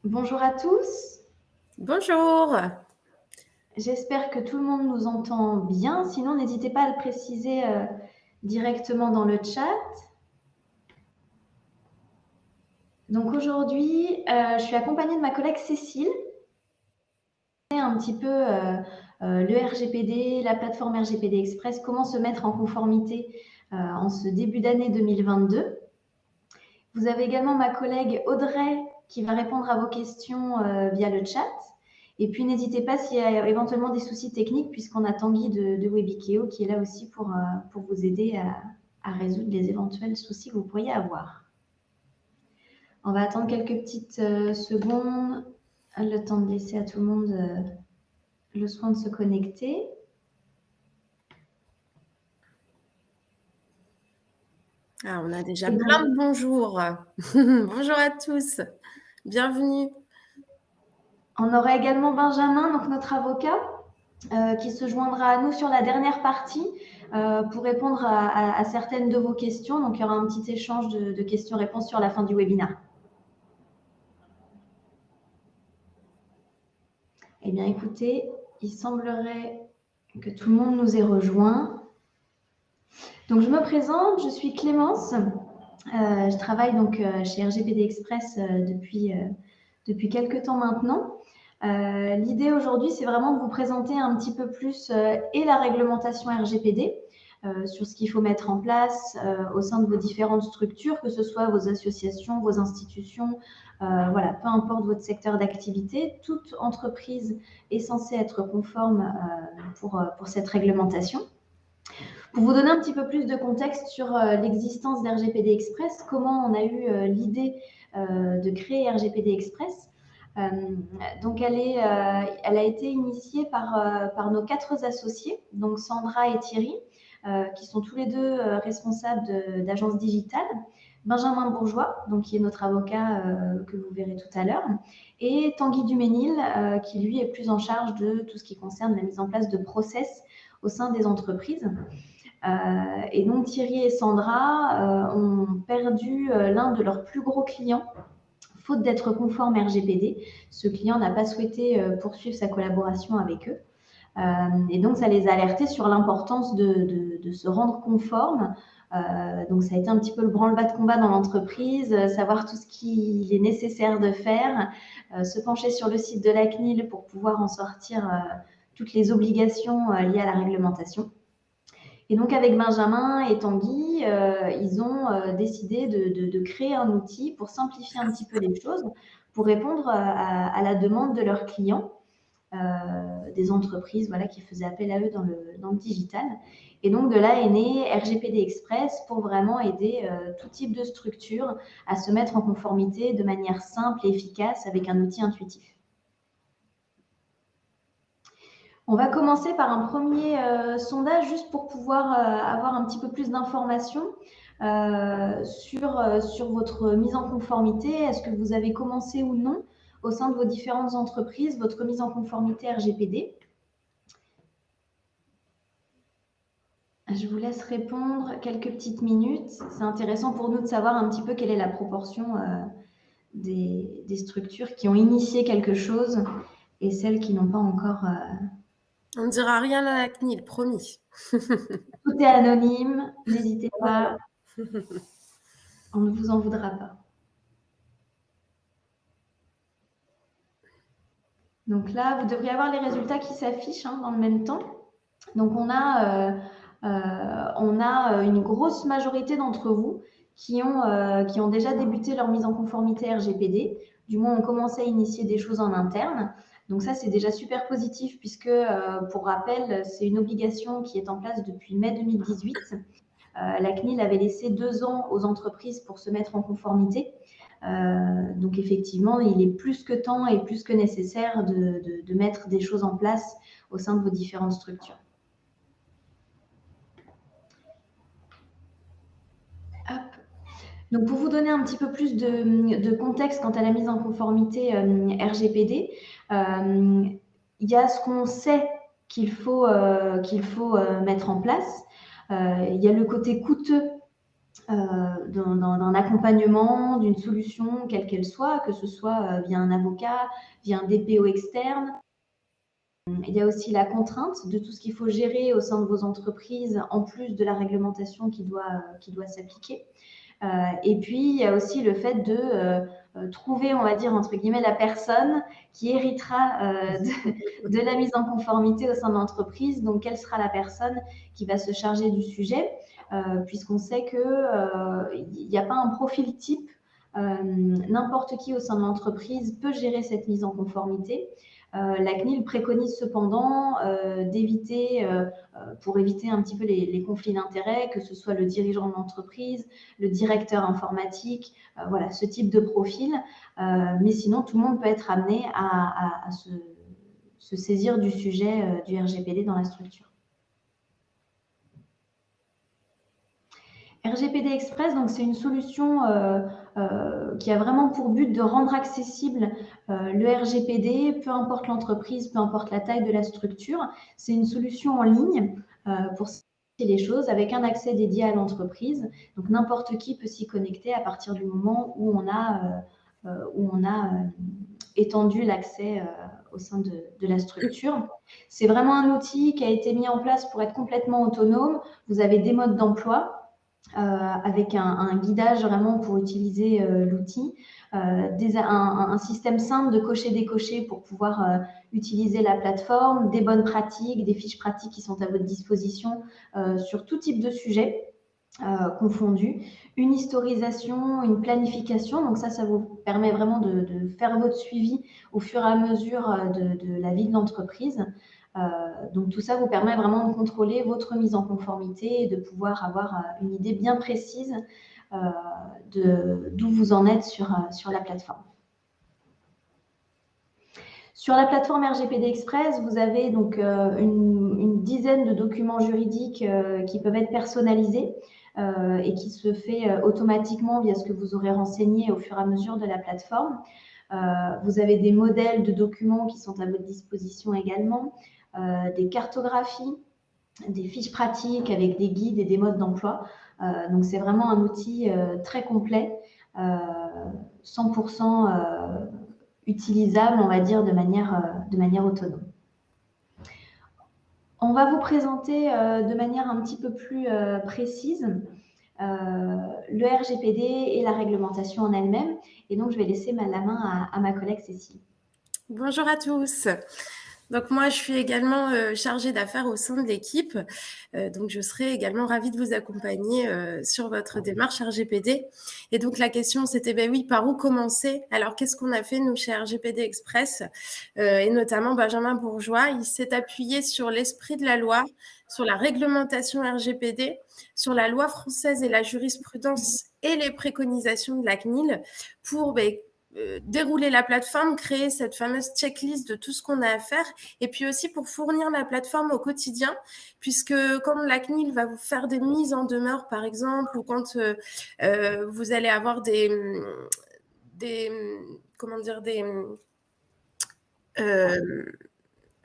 Bonjour à tous. Bonjour. J'espère que tout le monde nous entend bien. Sinon, n'hésitez pas à le préciser directement dans le chat. Donc aujourd'hui, je suis accompagnée de ma collègue Cécile. Un petit peu le RGPD, la plateforme RGPD Express, comment se mettre en conformité en ce début d'année 2022. Vous avez également ma collègue Audrey qui va répondre à vos questions via le chat. Et puis, n'hésitez pas s'il y a éventuellement des soucis techniques, puisqu'on a Tanguy de Webikeo qui est là aussi pour vous aider à résoudre les éventuels soucis que vous pourriez avoir. On va attendre quelques petites secondes, le temps de laisser à tout le monde le soin de se connecter. Ah, on a déjà Et plein donc, de bonjours. Bonjour à tous. Bienvenue. on aura également Benjamin, donc notre avocat, qui se joindra à nous sur la dernière partie pour répondre à certaines de vos questions. Donc, il y aura un petit échange de questions-réponses sur la fin du webinaire. Eh bien, écoutez, il semblerait que tout le monde nous ait rejoints. Donc, je me présente, je suis Clémence. Je travaille donc chez RGPD Express depuis quelques temps maintenant. L'idée aujourd'hui, c'est vraiment de vous présenter un petit peu plus et la réglementation RGPD sur ce qu'il faut mettre en place au sein de vos différentes structures, que ce soit vos associations, vos institutions, voilà, peu importe votre secteur d'activité, toute entreprise est censée être conforme pour cette réglementation. Pour vous donner un petit peu plus de contexte sur l'existence d'RGPD Express, comment on a eu l'idée de créer RGPD Express. Donc, elle a été initiée par nos 4 associés, donc Sandra et Thierry, qui sont tous les deux responsables d'agences digitales. Benjamin Bourgeois, donc, qui est notre avocat que vous verrez tout à l'heure, et Tanguy Duménil, qui lui est plus en charge de tout ce qui concerne la mise en place de process au sein des entreprises. Et donc Thierry et Sandra ont perdu l'un de leurs plus gros clients faute d'être conforme RGPD. Ce client n'a pas souhaité poursuivre sa collaboration avec eux. Et donc, ça les a alertés sur l'importance de se rendre conforme. Donc, ça a été un petit peu le branle-bas de combat dans l'entreprise, savoir tout ce qu'il est nécessaire de faire, se pencher sur le site de la CNIL pour pouvoir en sortir toutes les obligations liées à la réglementation. Et donc, avec Benjamin et Tanguy, ils ont décidé de créer un outil pour simplifier un petit peu les choses, pour répondre à la demande de leurs clients, des entreprises voilà, qui faisaient appel à eux dans le digital. Et donc, de là est né RGPD Express pour vraiment aider tout type de structure à se mettre en conformité de manière simple et efficace avec un outil intuitif. On va commencer par un premier sondage juste pour pouvoir avoir un petit peu plus d'informations sur votre mise en conformité. Est-ce que vous avez commencé ou non au sein de vos différentes entreprises votre mise en conformité RGPD? Je vous laisse répondre quelques petites minutes. C'est intéressant pour nous de savoir un petit peu quelle est la proportion des structures qui ont initié quelque chose et celles qui n'ont pas encore. On ne dira rien à la CNIL, promis. Tout est anonyme, n'hésitez pas, on ne vous en voudra pas. Donc là, vous devriez avoir les résultats qui s'affichent dans le même temps. Donc on a une grosse majorité d'entre vous qui ont déjà débuté leur mise en conformité RGPD, du moins ont commencé à initier des choses en interne. Donc ça, c'est déjà super positif puisque, pour rappel, c'est une obligation qui est en place depuis mai 2018. La CNIL avait laissé 2 ans aux entreprises pour se mettre en conformité. Donc effectivement, il est plus que temps et plus que nécessaire de mettre des choses en place au sein de vos différentes structures. Hop. Donc pour vous donner un petit peu plus de contexte quant à la mise en conformité RGPD, il y a ce qu'on sait qu'il faut mettre en place. Il y a le côté coûteux d'un accompagnement, d'une solution, quelle qu'elle soit, que ce soit via un avocat, via un DPO externe. Il y a aussi la contrainte de tout ce qu'il faut gérer au sein de vos entreprises, en plus de la réglementation qui doit s'appliquer. Et puis, il y a aussi le fait de trouver, on va dire, entre guillemets, la personne qui héritera de la mise en conformité au sein de l'entreprise. Donc, quelle sera la personne qui va se charger du sujet, puisqu'on sait qu'il n'y a pas un profil type. N'importe qui au sein de l'entreprise peut gérer cette mise en conformité. La CNIL préconise cependant d'éviter, pour éviter un petit peu les conflits d'intérêts, que ce soit le dirigeant de l'entreprise, le directeur informatique, voilà, ce type de profil. Mais sinon, tout le monde peut être amené à se saisir du sujet du RGPD dans la structure. RGPD Express, donc c'est une solution qui a vraiment pour but de rendre accessible le RGPD, peu importe l'entreprise, peu importe la taille de la structure. C'est une solution en ligne pour simplifier les choses avec un accès dédié à l'entreprise. Donc n'importe qui peut s'y connecter à partir du moment où on a étendu l'accès au sein de la structure. C'est vraiment un outil qui a été mis en place pour être complètement autonome. Vous avez des modes d'emploi. Avec un guidage vraiment pour utiliser l'outil, un système simple de cocher-décocher pour pouvoir utiliser la plateforme, des bonnes pratiques, des fiches pratiques qui sont à votre disposition sur tout type de sujet confondus, une historisation, une planification. Donc ça vous permet vraiment de faire votre suivi au fur et à mesure de la vie de l'entreprise. Donc tout ça vous permet vraiment de contrôler votre mise en conformité et de pouvoir avoir une idée bien précise d'où vous en êtes sur la plateforme. Sur la plateforme RGPD Express, vous avez donc une dizaine de documents juridiques qui peuvent être personnalisés et qui se fait automatiquement via ce que vous aurez renseigné au fur et à mesure de la plateforme. Vous avez des modèles de documents qui sont à votre disposition également. Des cartographies, des fiches pratiques avec des guides et des modes d'emploi. Donc, c'est vraiment un outil très complet, 100% utilisable, on va dire, de manière autonome. On va vous présenter de manière un petit peu plus précise le RGPD et la réglementation en elle-même. Et donc, je vais laisser la main à ma collègue Cécile. Bonjour à tous. Donc moi, je suis également chargée d'affaires au sein de l'équipe. Donc je serai également ravie de vous accompagner sur votre démarche RGPD. Et donc la question, c'était, ben oui, par où commencer? Alors qu'est-ce qu'on a fait, nous, chez RGPD Express? Et notamment Benjamin Bourgeois, il s'est appuyé sur l'esprit de la loi, sur la réglementation RGPD, sur la loi française et la jurisprudence et les préconisations de la CNIL pour dérouler la plateforme, créer cette fameuse checklist de tout ce qu'on a à faire, et puis aussi pour fournir la plateforme au quotidien, puisque comme la CNIL va vous faire des mises en demeure, par exemple, ou quand vous allez avoir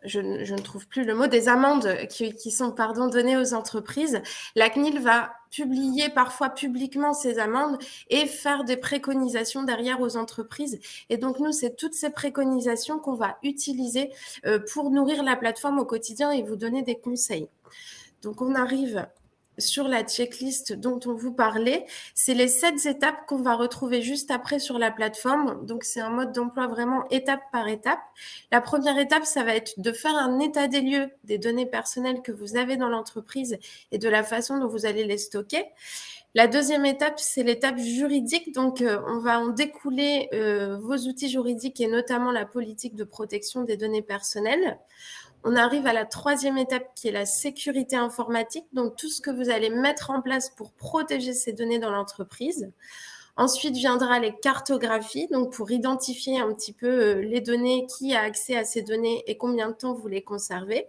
je ne trouve plus le mot, des amendes qui sont données aux entreprises. La CNIL va publier parfois publiquement ces amendes et faire des préconisations derrière aux entreprises. Et donc, nous, c'est toutes ces préconisations qu'on va utiliser pour nourrir la plateforme au quotidien et vous donner des conseils. Donc, on arrive sur la checklist dont on vous parlait. C'est les 7 étapes qu'on va retrouver juste après sur la plateforme. Donc, c'est un mode d'emploi vraiment étape par étape. La première étape, ça va être de faire un état des lieux des données personnelles que vous avez dans l'entreprise et de la façon dont vous allez les stocker. La deuxième étape, c'est l'étape juridique. Donc, on va en découler vos outils juridiques et notamment la politique de protection des données personnelles. On arrive à la troisième étape qui est la sécurité informatique, donc tout ce que vous allez mettre en place pour protéger ces données dans l'entreprise. Ensuite viendra les cartographies, donc pour identifier un petit peu les données, qui a accès à ces données et combien de temps vous les conservez.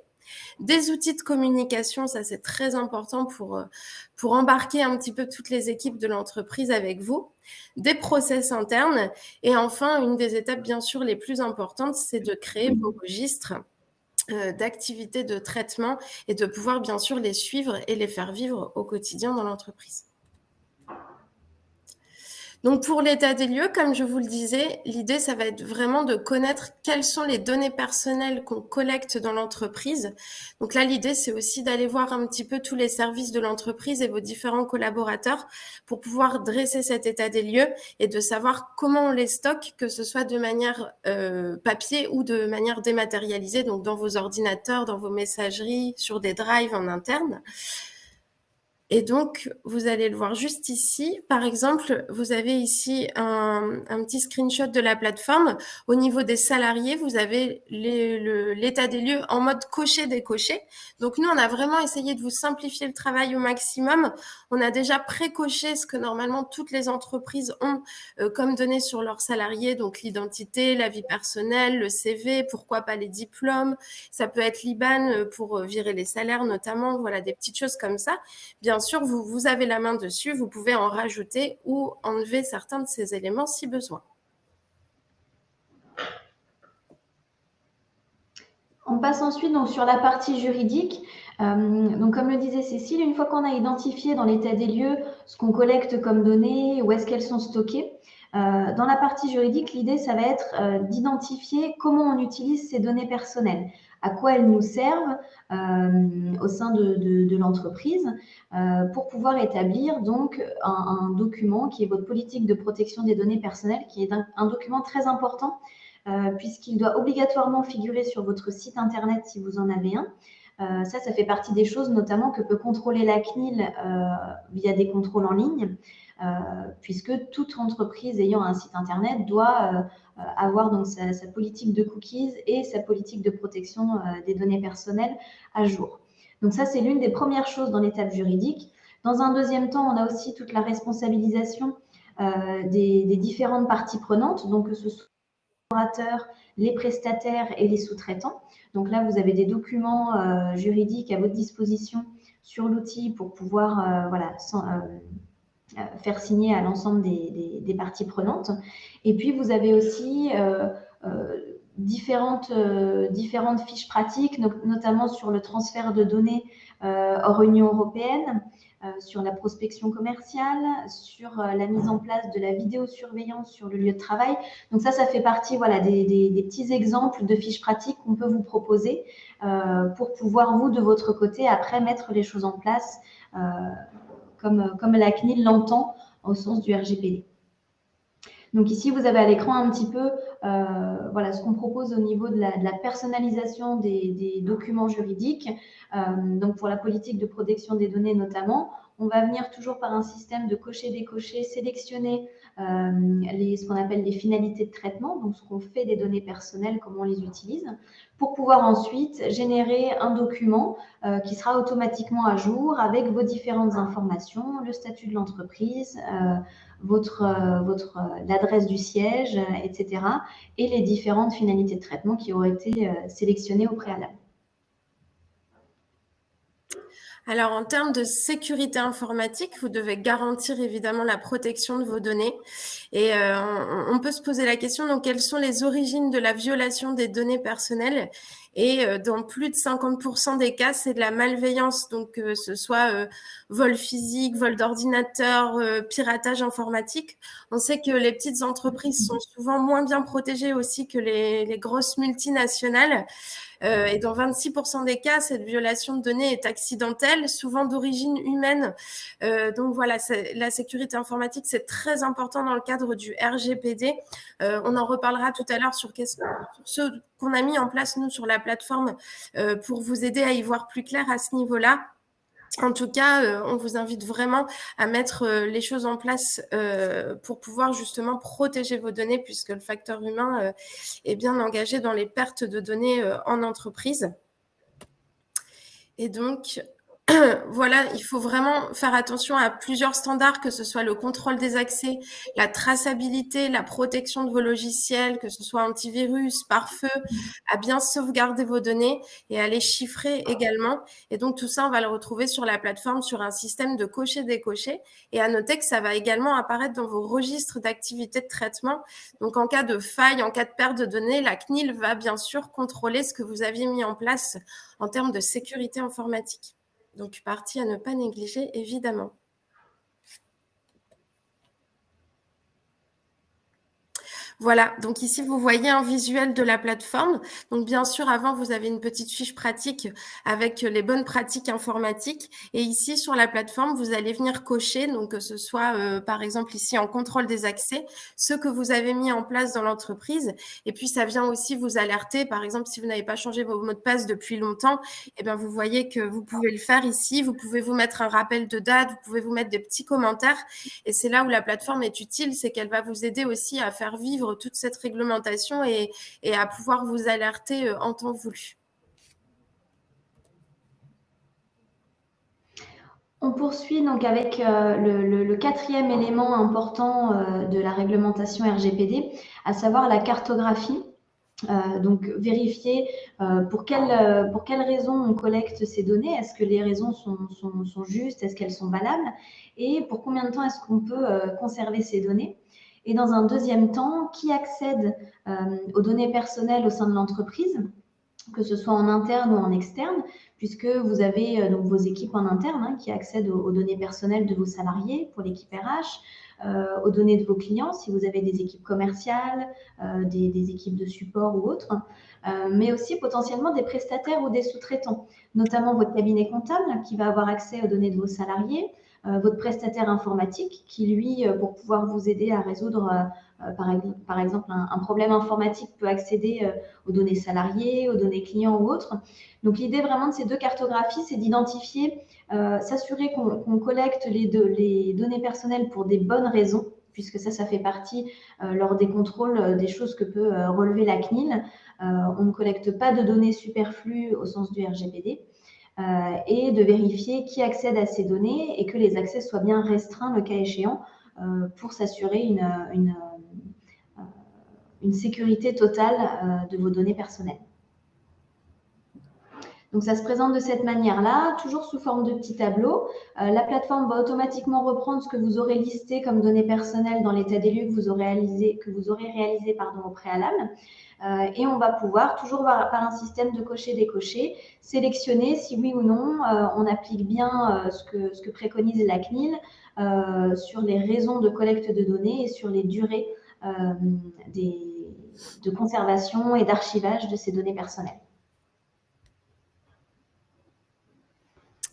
Des outils de communication, ça c'est très important pour embarquer un petit peu toutes les équipes de l'entreprise avec vous. Des process internes. Et enfin, une des étapes bien sûr les plus importantes, c'est de créer vos registres d'activités de traitement et de pouvoir bien sûr les suivre et les faire vivre au quotidien dans l'entreprise. Donc, pour l'état des lieux, comme je vous le disais, l'idée, ça va être vraiment de connaître quelles sont les données personnelles qu'on collecte dans l'entreprise. Donc là, l'idée, c'est aussi d'aller voir un petit peu tous les services de l'entreprise et vos différents collaborateurs pour pouvoir dresser cet état des lieux et de savoir comment on les stocke, que ce soit de manière papier ou de manière dématérialisée, donc dans vos ordinateurs, dans vos messageries, sur des drives en interne. Et donc, vous allez le voir juste ici. Par exemple, vous avez ici un petit screenshot de la plateforme. Au niveau des salariés, vous avez l'état des lieux en mode cocher-décocher. Donc, nous, on a vraiment essayé de vous simplifier le travail au maximum. On a déjà pré-coché ce que normalement toutes les entreprises ont comme données sur leurs salariés. Donc, l'identité, la vie personnelle, le CV, pourquoi pas les diplômes. Ça peut être l'IBAN pour virer les salaires notamment. Voilà, des petites choses comme ça. Bien sûr, vous avez la main dessus, vous pouvez en rajouter ou enlever certains de ces éléments si besoin. On passe ensuite donc, sur la partie juridique. Donc, comme le disait Cécile, une fois qu'on a identifié dans l'état des lieux ce qu'on collecte comme données, où est-ce qu'elles sont stockées, dans la partie juridique, l'idée, ça va être d'identifier comment on utilise ces données personnelles, à quoi elles nous servent au sein de l'entreprise pour pouvoir établir donc un document qui est votre politique de protection des données personnelles, qui est un document très important puisqu'il doit obligatoirement figurer sur votre site internet si vous en avez un. Ça fait partie des choses notamment que peut contrôler la CNIL via des contrôles en ligne, puisque toute entreprise ayant un site internet doit avoir donc sa politique de cookies et sa politique de protection des données personnelles à jour. Donc ça, c'est l'une des premières choses dans l'étape juridique. Dans un deuxième temps, on a aussi toute la responsabilisation des différentes parties prenantes, donc que ce soit les prestataires et les sous-traitants. Donc là, vous avez des documents juridiques à votre disposition sur l'outil pour pouvoir faire signer à l'ensemble des parties prenantes. Et puis, vous avez aussi différentes fiches pratiques, notamment sur le transfert de données hors Union européenne, sur la prospection commerciale, sur la mise en place de la vidéosurveillance sur le lieu de travail. Donc ça fait partie des petits exemples de fiches pratiques qu'on peut vous proposer pour pouvoir, vous, de votre côté, après mettre les choses en place comme la CNIL l'entend au sens du RGPD. Donc ici, vous avez à l'écran un petit peu ce qu'on propose au niveau de la personnalisation des documents juridiques. Donc pour la politique de protection des données notamment, on va venir toujours par un système de cocher-décocher, sélectionner ce qu'on appelle les finalités de traitement, donc ce qu'on fait des données personnelles, comment on les utilise, pour pouvoir ensuite générer un document qui sera automatiquement à jour avec vos différentes informations, le statut de l'entreprise, l'adresse du siège, etc. et les différentes finalités de traitement qui auraient été sélectionnées au préalable. Alors, en termes de sécurité informatique, vous devez garantir évidemment la protection de vos données. Et on peut se poser la question, donc, quelles sont les origines de la violation des données personnelles ? Et dans plus de 50% des cas, c'est de la malveillance, donc que ce soit vol physique, vol d'ordinateur, piratage informatique. On sait que les petites entreprises sont souvent moins bien protégées aussi que les grosses multinationales. Et dans 26% des cas, cette violation de données est accidentelle, souvent d'origine humaine. Donc voilà, la sécurité informatique, c'est très important dans le cadre du RGPD. On en reparlera tout à l'heure sur ce qu'on a mis en place, nous, sur la plateforme pour vous aider à y voir plus clair à ce niveau-là. En tout cas, on vous invite vraiment à mettre les choses en place pour pouvoir justement protéger vos données, puisque le facteur humain est bien engagé dans les pertes de données en entreprise. Et donc, voilà, il faut vraiment faire attention à plusieurs standards, que ce soit le contrôle des accès, la traçabilité, la protection de vos logiciels, que ce soit antivirus, pare-feu, à bien sauvegarder vos données et à les chiffrer également. Et donc, tout ça, on va le retrouver sur la plateforme, sur un système de cocher-décocher. Et à noter que ça va également apparaître dans vos registres d'activité de traitement. Donc, en cas de faille, en cas de perte de données, la CNIL va bien sûr contrôler ce que vous aviez mis en place en termes de sécurité informatique. Donc, partie à ne pas négliger, évidemment. Voilà, donc ici, vous voyez un visuel de la plateforme. Donc, bien sûr, avant, vous avez une petite fiche pratique avec les bonnes pratiques informatiques. Et ici, sur la plateforme, vous allez venir cocher, donc que ce soit, par exemple, ici, en contrôle des accès, ce que vous avez mis en place dans l'entreprise. Et puis, ça vient aussi vous alerter. Par exemple, si vous n'avez pas changé vos mots de passe depuis longtemps, eh bien, vous voyez que vous pouvez le faire ici. Vous pouvez vous mettre un rappel de date, vous pouvez vous mettre des petits commentaires. Et c'est là où la plateforme est utile, c'est qu'elle va vous aider aussi à faire vivre toute cette réglementation et à pouvoir vous alerter en temps voulu. On poursuit donc avec le quatrième élément important de la réglementation RGPD, à savoir la cartographie. Donc, vérifier pour quelles raisons on collecte ces données. Est-ce que les raisons sont justes? Est-ce qu'elles sont valables? Et pour combien de temps est-ce qu'on peut conserver ces données? Et dans un deuxième temps, qui accède aux données personnelles au sein de l'entreprise, que ce soit en interne ou en externe, puisque vous avez donc vos équipes en interne qui accèdent aux données personnelles de vos salariés pour l'équipe RH, aux données de vos clients, si vous avez des équipes commerciales, des équipes de support ou autres, mais aussi potentiellement des prestataires ou des sous-traitants, notamment votre cabinet comptable qui va avoir accès aux données de vos salariés, votre prestataire informatique qui, lui, pour pouvoir vous aider à résoudre, par exemple, un problème informatique peut accéder aux données salariés, aux données clients ou autres. Donc, l'idée vraiment de ces deux cartographies, c'est d'identifier, s'assurer qu'on collecte les données personnelles pour des bonnes raisons, puisque ça fait partie, lors des contrôles, des choses que peut relever la CNIL. On ne collecte pas de données superflues au sens du RGPD. Et de vérifier qui accède à ces données et que les accès soient bien restreints le cas échéant pour s'assurer une sécurité totale de vos données personnelles. Donc, ça se présente de cette manière-là, toujours sous forme de petits tableaux. La plateforme va automatiquement reprendre ce que vous aurez listé comme données personnelles dans l'état des lieux que vous aurez réalisé au préalable. Et on va pouvoir, toujours par un système de cocher-décocher, sélectionner si oui ou non on applique bien ce que préconise la CNIL sur les raisons de collecte de données et sur les durées de conservation et d'archivage de ces données personnelles.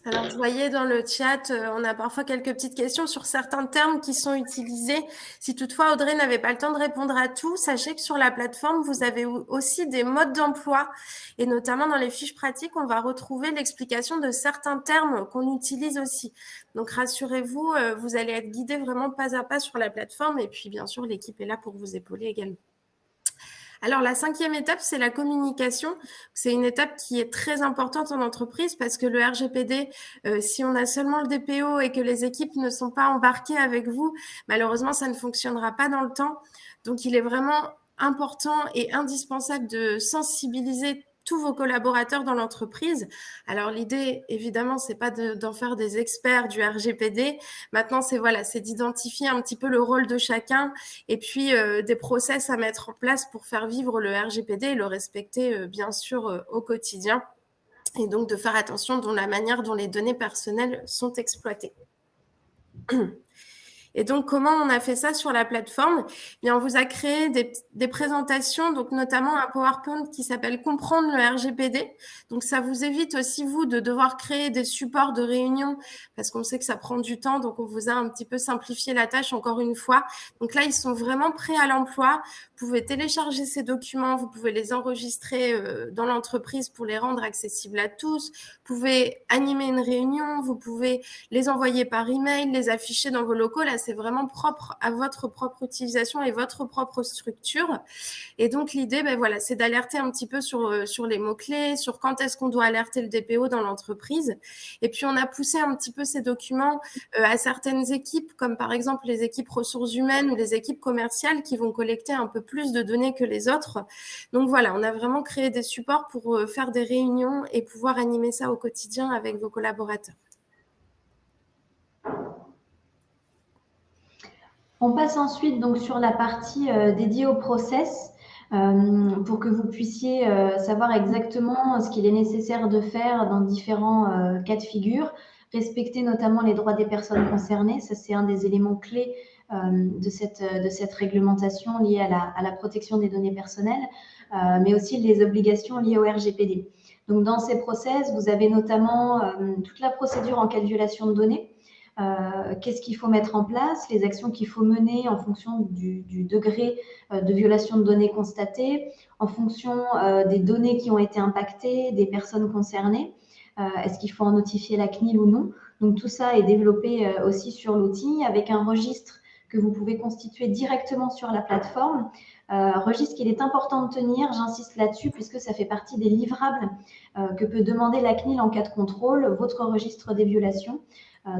Alors, vous voyez dans le chat, on a parfois quelques petites questions sur certains termes qui sont utilisés. Si toutefois Audrey n'avait pas le temps de répondre à tout, sachez que sur la plateforme, vous avez aussi des modes d'emploi et notamment dans les fiches pratiques, on va retrouver l'explication de certains termes qu'on utilise aussi. Donc, rassurez-vous, vous allez être guidé vraiment pas à pas sur la plateforme et puis bien sûr, l'équipe est là pour vous épauler également. Alors, la cinquième étape, c'est la communication. C'est une étape qui est très importante en entreprise parce que le RGPD, si on a seulement le DPO et que les équipes ne sont pas embarquées avec vous, malheureusement, ça ne fonctionnera pas dans le temps. Donc, il est vraiment important et indispensable de sensibiliser tous vos collaborateurs dans l'entreprise. Alors, l'idée, évidemment, c'est pas d'en faire des experts du RGPD. Maintenant, c'est d'identifier un petit peu le rôle de chacun et puis des process à mettre en place pour faire vivre le RGPD et le respecter, bien sûr, au quotidien. Et donc, de faire attention dans la manière dont les données personnelles sont exploitées. Et donc, comment on a fait ça sur la plateforme? Bien, on vous a créé des présentations, donc notamment un PowerPoint qui s'appelle Comprendre le RGPD. Donc, ça vous évite aussi, vous, de devoir créer des supports de réunion parce qu'on sait que ça prend du temps. Donc, on vous a un petit peu simplifié la tâche encore une fois. Donc là, ils sont vraiment prêts à l'emploi. Vous pouvez télécharger ces documents, vous pouvez les enregistrer dans l'entreprise pour les rendre accessibles à tous. Vous pouvez animer une réunion, vous pouvez les envoyer par email, les afficher dans vos locaux. Là, c'est vraiment propre à votre propre utilisation et votre propre structure. Et donc, l'idée, c'est d'alerter un petit peu sur les mots-clés, sur quand est-ce qu'on doit alerter le DPO dans l'entreprise. Et puis, on a poussé un petit peu ces documents à certaines équipes, comme par exemple les équipes ressources humaines ou les équipes commerciales qui vont collecter un peu plus de données que les autres. Donc, voilà, on a vraiment créé des supports pour faire des réunions et pouvoir animer ça au quotidien avec vos collaborateurs. On passe ensuite donc sur la partie dédiée au process pour que vous puissiez savoir exactement ce qu'il est nécessaire de faire dans différents cas de figure, respecter notamment les droits des personnes concernées. Ça, c'est un des éléments clés de cette réglementation liée à la protection des données personnelles, mais aussi les obligations liées au RGPD. Donc, dans ces process, vous avez notamment toute la procédure en cas de violation de données. Qu'est-ce qu'il faut mettre en place, les actions qu'il faut mener en fonction du degré de violation de données constatée, en fonction des données qui ont été impactées, des personnes concernées. Est-ce qu'il faut en notifier la CNIL ou non? Donc tout ça est développé aussi sur l'outil avec un registre que vous pouvez constituer directement sur la plateforme. Registre qu'il est important de tenir, j'insiste là-dessus, puisque ça fait partie des livrables que peut demander la CNIL en cas de contrôle, votre registre des violations.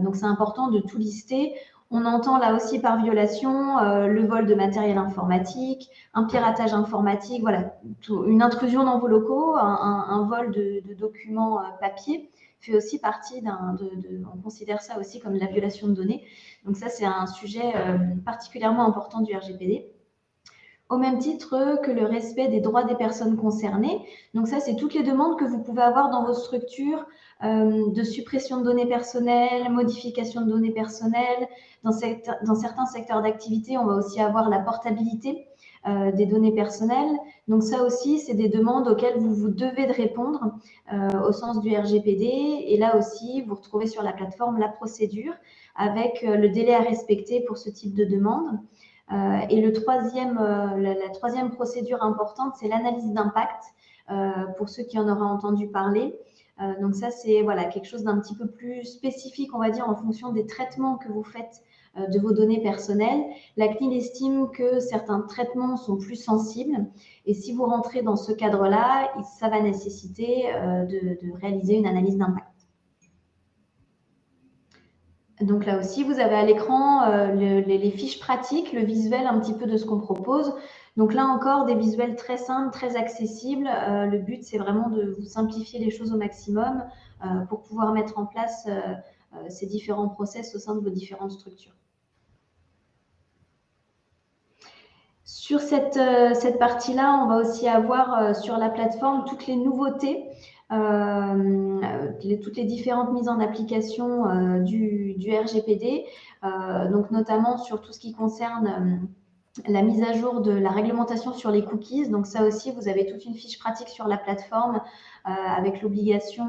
Donc c'est important de tout lister. On entend là aussi par violation le vol de matériel informatique, un piratage informatique, voilà, une intrusion dans vos locaux, un vol de documents papier fait aussi partie on considère ça aussi comme de la violation de données. Donc ça, c'est un sujet particulièrement important du RGPD. Au même titre que le respect des droits des personnes concernées. Donc ça, c'est toutes les demandes que vous pouvez avoir dans vos structures de suppression de données personnelles, modification de données personnelles. Dans certains secteurs d'activité, on va aussi avoir la portabilité des données personnelles. Donc ça aussi, c'est des demandes auxquelles vous devez de répondre au sens du RGPD. Et là aussi, vous retrouvez sur la plateforme la procédure avec le délai à respecter pour ce type de demande. Et la troisième procédure importante, c'est l'analyse d'impact, pour ceux qui en auraient entendu parler. Donc ça, c'est voilà, quelque chose d'un petit peu plus spécifique, on va dire, en fonction des traitements que vous faites de vos données personnelles. La CNIL estime que certains traitements sont plus sensibles. Et si vous rentrez dans ce cadre-là, ça va nécessiter de réaliser une analyse d'impact. Donc là aussi, vous avez à l'écran les fiches pratiques, le visuel un petit peu de ce qu'on propose. Donc là encore, des visuels très simples, très accessibles. Le but, c'est vraiment de vous simplifier les choses au maximum pour pouvoir mettre en place ces différents process au sein de vos différentes structures. Sur cette partie-là, on va aussi avoir sur la plateforme toutes les nouveautés, toutes les différentes mises en application du RGPD, donc notamment sur tout ce qui concerne la mise à jour de la réglementation sur les cookies. Donc ça aussi, vous avez toute une fiche pratique sur la plateforme avec l'obligation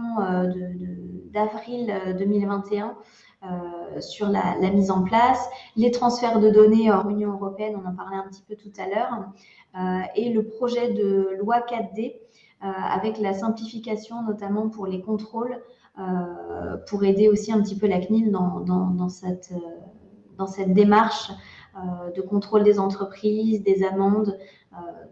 d'avril 2021 sur la mise en place, les transferts de données hors Union européenne, on en parlait un petit peu tout à l'heure, et le projet de loi 4D avec la simplification notamment pour les contrôles, pour aider aussi un petit peu la CNIL dans cette démarche de contrôle des entreprises, des amendes.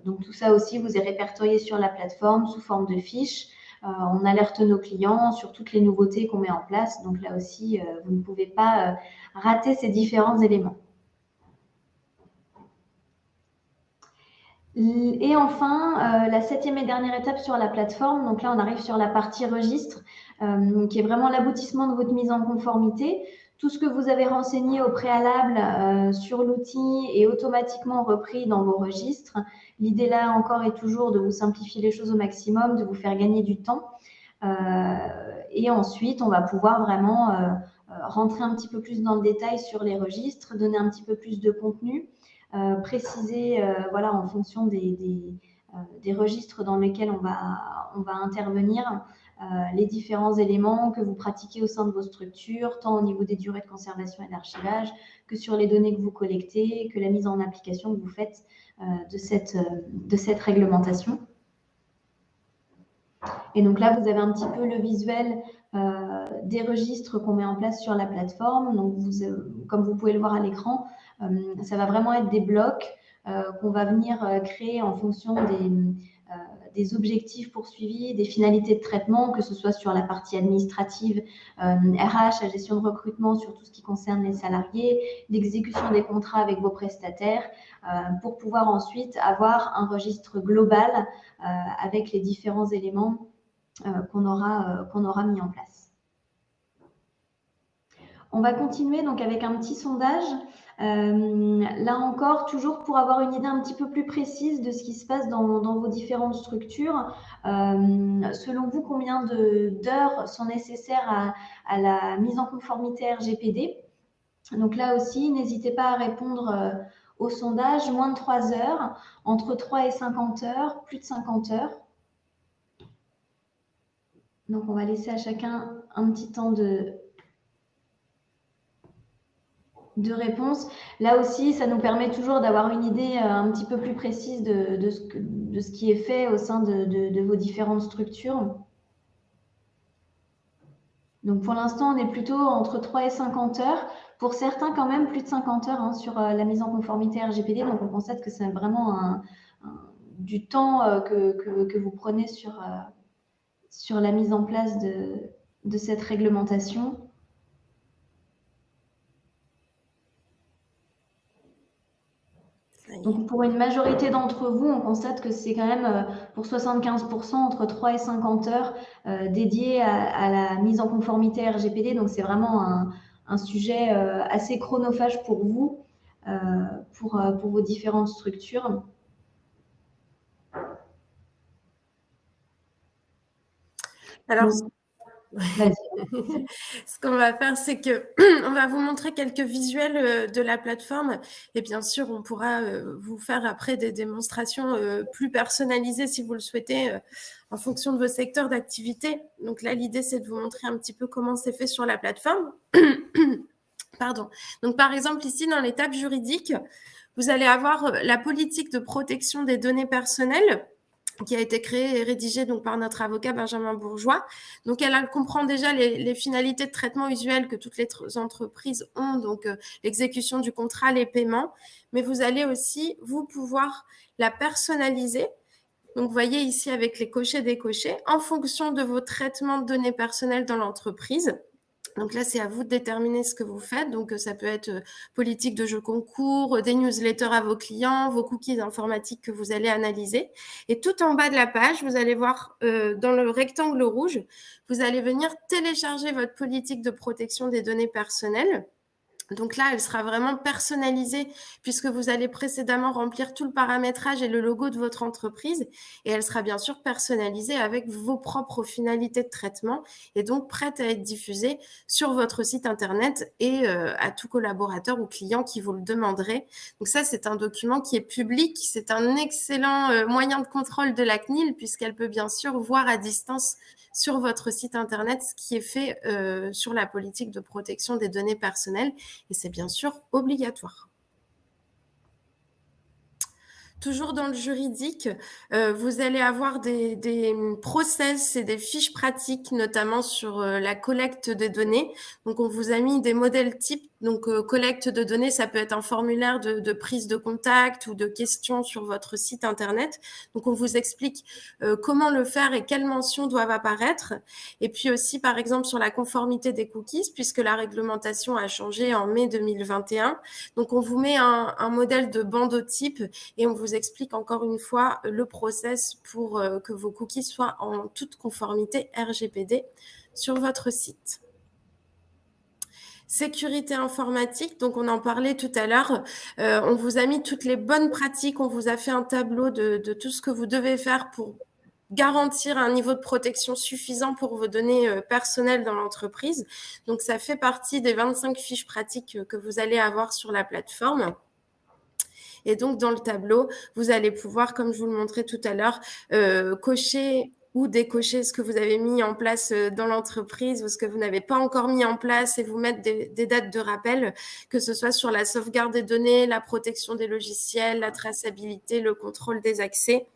Donc tout ça aussi, vous est répertorié sur la plateforme sous forme de fiches. On alerte nos clients sur toutes les nouveautés qu'on met en place. Donc là aussi, vous ne pouvez pas rater ces différents éléments. Et enfin, la 7e et dernière étape sur la plateforme. Donc là, on arrive sur la partie registre, qui est vraiment l'aboutissement de votre mise en conformité. Tout ce que vous avez renseigné au préalable sur l'outil est automatiquement repris dans vos registres. L'idée là encore est toujours de vous simplifier les choses au maximum, de vous faire gagner du temps. Et ensuite, on va pouvoir vraiment rentrer un petit peu plus dans le détail sur les registres, donner un petit peu plus de contenu, préciser voilà, en fonction des registres dans lesquels on va intervenir, les différents éléments que vous pratiquez au sein de vos structures, tant au niveau des durées de conservation et d'archivage, que sur les données que vous collectez, que la mise en application que vous faites de cette réglementation. Et donc là, vous avez un petit peu le visuel des registres qu'on met en place sur la plateforme. Donc, comme vous pouvez le voir à l'écran, ça va vraiment être des blocs qu'on va venir créer en fonction des objectifs poursuivis, des finalités de traitement, que ce soit sur la partie administrative, RH, la gestion de recrutement, sur tout ce qui concerne les salariés, l'exécution des contrats avec vos prestataires, pour pouvoir ensuite avoir un registre global avec les différents éléments qu'on aura mis en place. On va continuer donc avec un petit sondage. Là encore, toujours pour avoir une idée un petit peu plus précise de ce qui se passe dans vos différentes structures. Selon vous, combien d'heures sont nécessaires à la mise en conformité RGPD? Donc là aussi, n'hésitez pas à répondre au sondage, moins de 3 heures, entre 3 et 50 heures, plus de 50 heures. Donc on va laisser à chacun un petit temps de réponse. Là aussi, ça nous permet toujours d'avoir une idée un petit peu plus précise de ce qui est fait au sein de vos différentes structures. Donc pour l'instant, on est plutôt entre 3 et 50 heures. Pour certains, quand même, plus de 50 heures sur la mise en conformité RGPD. Donc on constate que c'est vraiment du temps que vous prenez sur la mise en place de cette réglementation. Donc, pour une majorité d'entre vous, on constate que c'est quand même pour 75% entre 3 et 50 heures dédiées à la mise en conformité RGPD. Donc, c'est vraiment un sujet assez chronophage pour vous, pour vos différentes structures. Alors, vas-y. Ce qu'on va faire, c'est que on va vous montrer quelques visuels de la plateforme et bien sûr, on pourra vous faire après des démonstrations plus personnalisées si vous le souhaitez en fonction de vos secteurs d'activité. Donc là, l'idée, c'est de vous montrer un petit peu comment c'est fait sur la plateforme. Pardon. Donc, par exemple, ici, dans l'étape juridique, vous allez avoir la politique de protection des données personnelles qui a été créée et rédigée donc, par notre avocat Benjamin Bourgeois. Donc, elle comprend déjà les finalités de traitement usuel que toutes les entreprises ont, donc l'exécution du contrat, les paiements, mais vous allez aussi, vous, pouvoir la personnaliser. Donc, vous voyez ici avec les cochets décochés, en fonction de vos traitements de données personnelles dans l'entreprise. Donc là, c'est à vous de déterminer ce que vous faites. Donc, ça peut être politique de jeu concours, des newsletters à vos clients, vos cookies informatiques que vous allez analyser. Et tout en bas de la page, vous allez voir dans le rectangle rouge, vous allez venir télécharger votre politique de protection des données personnelles. Donc là, elle sera vraiment personnalisée puisque vous allez précédemment remplir tout le paramétrage et le logo de votre entreprise et elle sera bien sûr personnalisée avec vos propres finalités de traitement et donc prête à être diffusée sur votre site internet et à tout collaborateur ou client qui vous le demanderait. Donc ça, c'est un document qui est public. C'est un excellent moyen de contrôle de la CNIL puisqu'elle peut bien sûr voir à distance sur votre site internet ce qui est fait sur la politique de protection des données personnelles et c'est bien sûr obligatoire. Toujours dans le juridique, vous allez avoir des process et des fiches pratiques, notamment sur la collecte des données. Donc, on vous a mis des modèles types. Donc, collecte de données, ça peut être un formulaire de prise de contact ou de questions sur votre site internet. Donc, on vous explique comment le faire et quelles mentions doivent apparaître. Et puis aussi, par exemple, sur la conformité des cookies, puisque la réglementation a changé en mai 2021. Donc, on vous met un modèle de bandeau-type et on vous explique encore une fois le process pour que vos cookies soient en toute conformité RGPD sur votre site. Sécurité informatique, donc on en parlait tout à l'heure, on vous a mis toutes les bonnes pratiques, on vous a fait un tableau de tout ce que vous devez faire pour garantir un niveau de protection suffisant pour vos données personnelles dans l'entreprise. Donc ça fait partie des 25 fiches pratiques que vous allez avoir sur la plateforme. Et donc, dans le tableau, vous allez pouvoir, comme je vous le montrais tout à l'heure, cocher ou décocher ce que vous avez mis en place dans l'entreprise ou ce que vous n'avez pas encore mis en place et vous mettre des dates de rappel, que ce soit sur la sauvegarde des données, la protection des logiciels, la traçabilité, le contrôle des accès.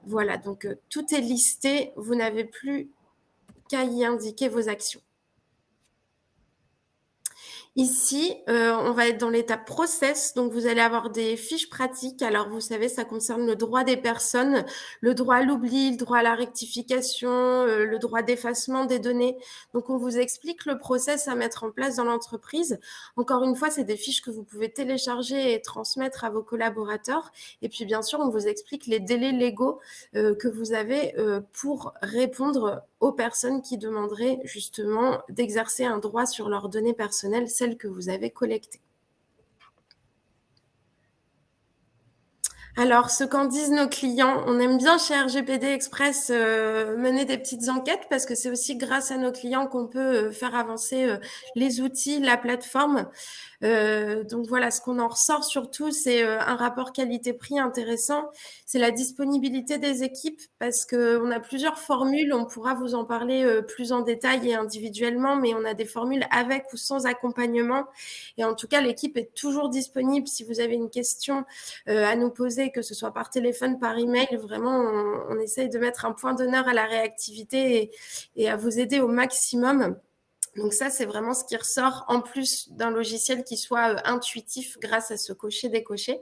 Voilà, donc tout est listé. Vous n'avez plus qu'à y indiquer vos actions. Ici, on va être dans l'étape process, donc vous allez avoir des fiches pratiques. Alors, vous savez, ça concerne le droit des personnes, le droit à l'oubli, le droit à la rectification, le droit d'effacement des données. Donc, on vous explique le process à mettre en place dans l'entreprise. Encore une fois, c'est des fiches que vous pouvez télécharger et transmettre à vos collaborateurs. Et puis, bien sûr, on vous explique les délais légaux que vous avez pour répondre aux personnes qui demanderaient justement d'exercer un droit sur leurs données personnelles, celles que vous avez collectées. Alors, ce qu'en disent nos clients, on aime bien chez RGPD Express mener des petites enquêtes parce que c'est aussi grâce à nos clients qu'on peut faire avancer les outils, la plateforme. Donc voilà, ce qu'on en ressort surtout, c'est un rapport qualité-prix intéressant. C'est la disponibilité des équipes parce qu'on a plusieurs formules. On pourra vous en parler plus en détail et individuellement, mais on a des formules avec ou sans accompagnement. Et en tout cas, l'équipe est toujours disponible si vous avez une question à nous poser, que ce soit par téléphone, par email. Vraiment, on essaye de mettre un point d'honneur à la réactivité et à vous aider au maximum. Donc ça, c'est vraiment ce qui ressort en plus d'un logiciel qui soit intuitif grâce à ce cocher-décocher.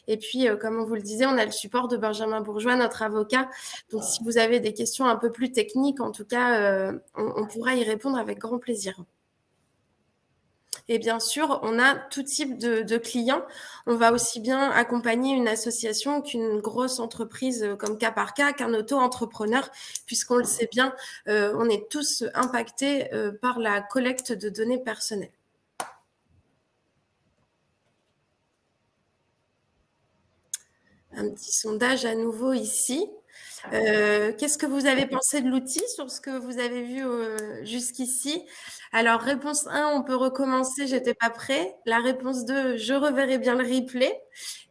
Et puis, comme on vous le disait, on a le support de Benjamin Bourgeois, notre avocat. Donc, si vous avez des questions un peu plus techniques, en tout cas, on pourra y répondre avec grand plaisir. Et bien sûr, on a tout type de clients. On va aussi bien accompagner une association qu'une grosse entreprise comme cas par cas, qu'un auto-entrepreneur, puisqu'on le sait bien, on est tous impactés par la collecte de données personnelles. Un petit sondage à nouveau ici. Qu'est-ce que vous avez pensé de l'outil sur ce que vous avez vu jusqu'ici? Alors, réponse 1, on peut recommencer, j'étais pas prêt. La réponse 2, je reverrai bien le replay.